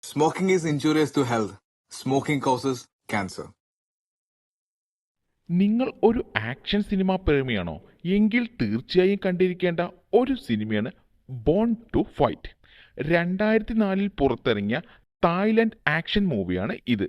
Smoking is injurious to health. Smoking causes cancer. നിങ്ങൾ ഒരു action cinema പ്രേമിയാണോ എങ്കിൽ തീർച്ചയായും കണ്ടിരിക്കേണ്ട ഒരു സിനിമയാണ് ബോൺ ടു ഫൈറ്റ്. 2004 പുറത്തിറങ്ങിയ തായ്ലൻഡ് ആക്ഷൻ മൂവിയാണ് ഇത്.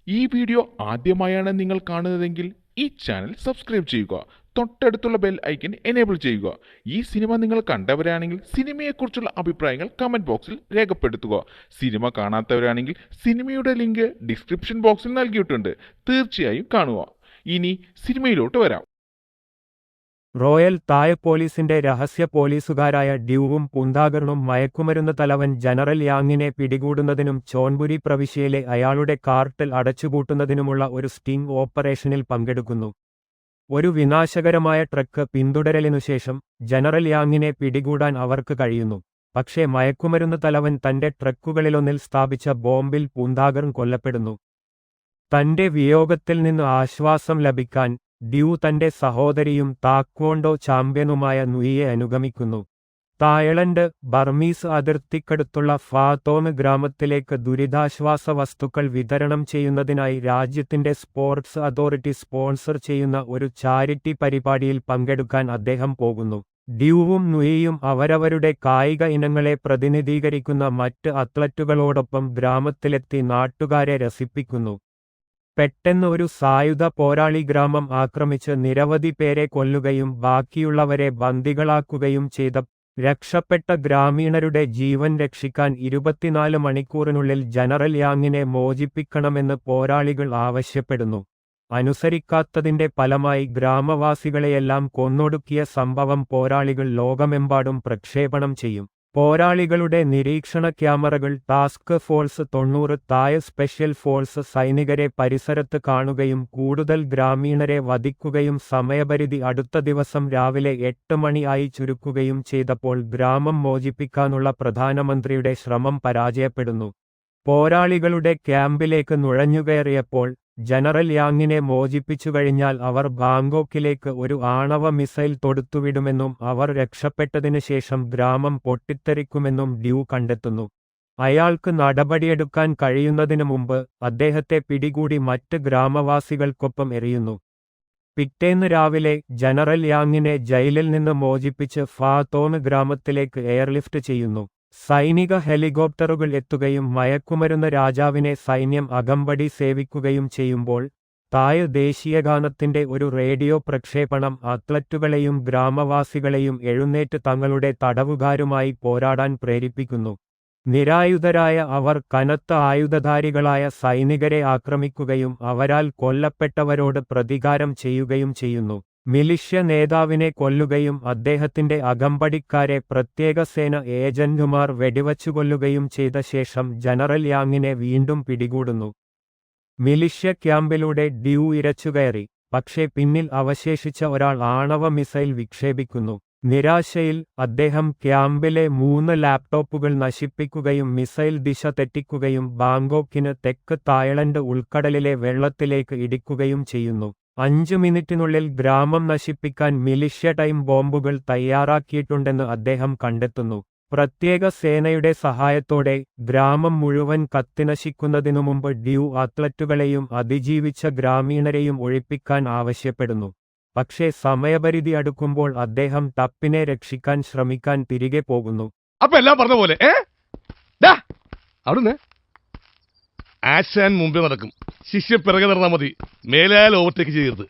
ഈ വീഡിയോ ആദ്യമായാണ് നിങ്ങൾ കാണുന്നതെങ്കിൽ ഈ ചാനൽ സബ്സ്ക്രൈബ് ചെയ്യുക, തൊട്ടടുത്തുള്ള ബെൽ ഐക്കൺ എനേബിൾ ചെയ്യുക. ഈ സിനിമ നിങ്ങൾ കണ്ടവരാണെങ്കിൽ സിനിമയെക്കുറിച്ചുള്ള അഭിപ്രായങ്ങൾ കമന്റ് ബോക്സിൽ രേഖപ്പെടുത്തുക. സിനിമ കാണാത്തവരാണെങ്കിൽ സിനിമയുടെ ലിങ്ക് ഡിസ്ക്രിപ്ഷൻ ബോക്സിൽ നൽകിയിട്ടുണ്ട്, തീർച്ചയായും കാണുക. ഇനി സിനിമയിലോട്ട് വരാം. റോയൽ തായ് പോലീസിന്റെ രഹസ്യ പോലീസുകാരായ ഡ്യൂവും പൂന്താഗറും മയക്കുമരുന്ന് തലവൻ ജനറൽ യാങ്ങിനെ പിടികൂടുന്നതിനും ചോൺബുരി പ്രവിശ്യയിലെ അയാളുടെ കാർട്ടൽ അടച്ചുപൂട്ടുന്നതിനുമുള്ള ഒരു സ്റ്റിംഗ് ഓപ്പറേഷനിൽ പങ്കെടുക്കുന്നു. ഒരു വിനാശകരമായ ട്രക്ക് പിന്തുടരലിനുശേഷം ജനറൽ യാങ്ങിനെ പിടികൂടാൻ അവർക്ക് കഴിയുന്നു. പക്ഷേ മയക്കുമരുന്ന് തലവൻ തന്റെ ട്രക്കുകളിലൊന്നിൽ സ്ഥാപിച്ച ബോംബിൽ പൂന്താഗർ കൊല്ലപ്പെടുന്നു. തന്റെ വിയോഗത്തിൽ നിന്ന് ആശ്വാസം ലഭിക്കാൻ ഡ്യൂ തന്റെ സഹോദരിയും താക്വോണ്ടോ ചാമ്പ്യനുമായ നുയിയെ അനുഗമിക്കുന്നു. തായ്ലൻഡ് ബർമീസ് അതിർത്തിക്കടുത്തുള്ള ഫാതോങ് ഗ്രാമത്തിലേക്ക് ദുരിതാശ്വാസ വസ്തുക്കൾ വിതരണം ചെയ്യുന്നതിനായി രാജ്യത്തിന്റെ സ്പോർട്സ് അതോറിറ്റി സ്പോൺസർ ചെയ്യുന്ന ഒരു ചാരിറ്റി പരിപാടിയിൽ പങ്കെടുക്കാൻ അദ്ദേഹം പോകുന്നു. ഡ്യൂവും നുയിയും അവരവരുടെ കായിക ഇനങ്ങളെ പ്രതിനിധീകരിക്കുന്ന മറ്റ് അത്ലറ്റുകളോടൊപ്പം ഗ്രാമത്തിലെത്തി നാട്ടുകാരെ രസിപ്പിക്കുന്നു. പെട്ടെന്ന് ഒരു സായുധ പോരാളി ഗ്രാമം ആക്രമിച്ച് നിരവധി പേരെ കൊല്ലുകയും ബാക്കിയുള്ളവരെ ബന്ദികളാക്കുകയും ചെയ്ത രക്ഷപ്പെട്ട ഗ്രാമീണരുടെ ജീവൻ രക്ഷിക്കാൻ 24 മണിക്കൂറിനുള്ളിൽ ജനറൽ യാങ്ങിനെ മോചിപ്പിക്കണമെന്ന് പോരാളികൾ ആവശ്യപ്പെടുന്നു. അനുസരിക്കാത്തതിന്റെ ഫലമായി ഗ്രാമവാസികളെയെല്ലാം കൊന്നൊടുക്കിയ സംഭവം പോരാളികൾ ലോകമെമ്പാടും പ്രക്ഷേപണം ചെയ്യും. പോരാളികളുടെ നിരീക്ഷണ ക്യാമറകൾ ടാസ്ക് ഫോഴ്സ് 90 തായ് സ്പെഷ്യൽ ഫോഴ്സ് സൈനികരെ പരിസരത്ത് കാണുകയും കൂടുതൽ ഗ്രാമീണരെ വധിക്കുകയും സമയപരിധി അടുത്ത ദിവസം രാവിലെ 8 മണി ആയി ചുരുക്കുകയും ചെയ്തപ്പോൾ ഗ്രാമം മോചിപ്പിക്കാനുള്ള പ്രധാനമന്ത്രിയുടെ ശ്രമം പരാജയപ്പെടുന്നു. പോരാളികളുടെ ക്യാമ്പിലേക്ക് നുഴഞ്ഞുകയറിയപ്പോൾ ജനറൽ യാങ്ങിനെ മോചിപ്പിച്ചുകഴിഞ്ഞാൽ അവർ ബാങ്കോക്കിലേക്ക് ഒരു ആണവ മിസൈൽ തൊടുത്തുവിടുമെന്നും അവർ രക്ഷപ്പെട്ടതിന് ശേഷം ഗ്രാമം പൊട്ടിത്തെറിക്കുമെന്നും ഡ്യൂ കണ്ടെത്തുന്നു. അയാൾക്ക് നടപടിയെടുക്കാൻ കഴിയുന്നതിനു മുമ്പ് അദ്ദേഹത്തെ പിടികൂടി മറ്റ് ഗ്രാമവാസികൾക്കൊപ്പം എറിയുന്നു. പിറ്റേന്ന് രാവിലെ ജനറൽ യാങ്ങിനെ ജയിലിൽ നിന്ന് മോചിപ്പിച്ച് ഫാതോങ് ഗ്രാമത്തിലേക്ക് എയർലിഫ്റ്റ് ചെയ്യുന്നു. സൈനിക ഹെലികോപ്റ്ററുകൾ എത്തുകയും മയക്കുമരുന്ന് രാജാവിനെ സൈന്യം അകമ്പടി സേവിക്കുകയും ചെയ്യുമ്പോൾ തായ് ദേശീയഗാനത്തിന്റെ ഒരു റേഡിയോ പ്രക്ഷേപണം അത്ലറ്റുകളെയും ഗ്രാമവാസികളെയും എഴുന്നേറ്റ് തങ്ങളുടെ തടവുകാരുമായി പോരാടാൻ പ്രേരിപ്പിക്കുന്നു. നിരായുധരായ അവർ കനത്ത ആയുധധാരികളായ സൈനികരെ ആക്രമിക്കുകയും അവരാൽ കൊല്ലപ്പെട്ടവരോട് പ്രതികാരം ചെയ്യുകയും ചെയ്യുന്നു. മിലിഷ്യ നേതാവിനെ കൊല്ലുകയും അദ്ദേഹത്തിന്റെ അകമ്പടിക്കാരെ പ്രത്യേക സേന ഏജന്റുമാർ വെടിവച്ചുകൊല്ലുകയും ചെയ്ത ശേഷം ജനറൽ യാങ്ങിനെ വീണ്ടും പിടികൂടുന്നു. മിലിഷ്യ ക്യാമ്പിലൂടെ ഡ്യൂ ഇരച്ചുകയറി, പക്ഷേ പിന്നിൽ അവശേഷിച്ച ഒരാൾ ആണവ മിസൈൽ വിക്ഷേപിക്കുന്നു. നിരാശയിൽ അദ്ദേഹം ക്യാമ്പിലെ 3 ലാപ്ടോപ്പുകൾ നശിപ്പിക്കുകയും മിസൈൽ ദിശ തെറ്റിക്കുകയും ബാങ്കോക്കിന് തെക്ക് തായ്ലൻഡ് ഉൾക്കടലിലെ വെള്ളത്തിലേക്ക് ഇടിക്കുകയും ചെയ്യുന്നു. 5 മിനിറ്റിനുള്ളിൽ ഗ്രാമം നശിപ്പിക്കാൻ മിലിഷ്യ ടൈം ബോംബുകൾ തയ്യാറാക്കിയിട്ടുണ്ടെന്ന് അദ്ദേഹം കണ്ടെത്തുന്നു. പ്രത്യേക സേനയുടെ സഹായത്തോടെ ഗ്രാമം മുഴുവൻ കത്തിനശിക്കുന്നതിനു മുമ്പ് ഡ്യൂ അത്ലറ്റുകളെയും അതിജീവിച്ച ഗ്രാമീണരെയും ഒഴിപ്പിക്കാൻ ആവശ്യപ്പെടുന്നു. പക്ഷേ സമയപരിധി അടുക്കുമ്പോൾ അദ്ദേഹം ടപ്പിനെ രക്ഷിക്കാൻ ശ്രമിക്കാൻ തിരികെ പോകുന്നു. അപ്പൊ എല്ലാം പറഞ്ഞ പോലെ അവിടുന്ന് ആശാൻ മുമ്പേ നടക്കും, ശിഷ്യ പിറകെ നടന്നാൽ മതി, മേലാൽ ഓവർടേക്ക് ചെയ്യരുത്.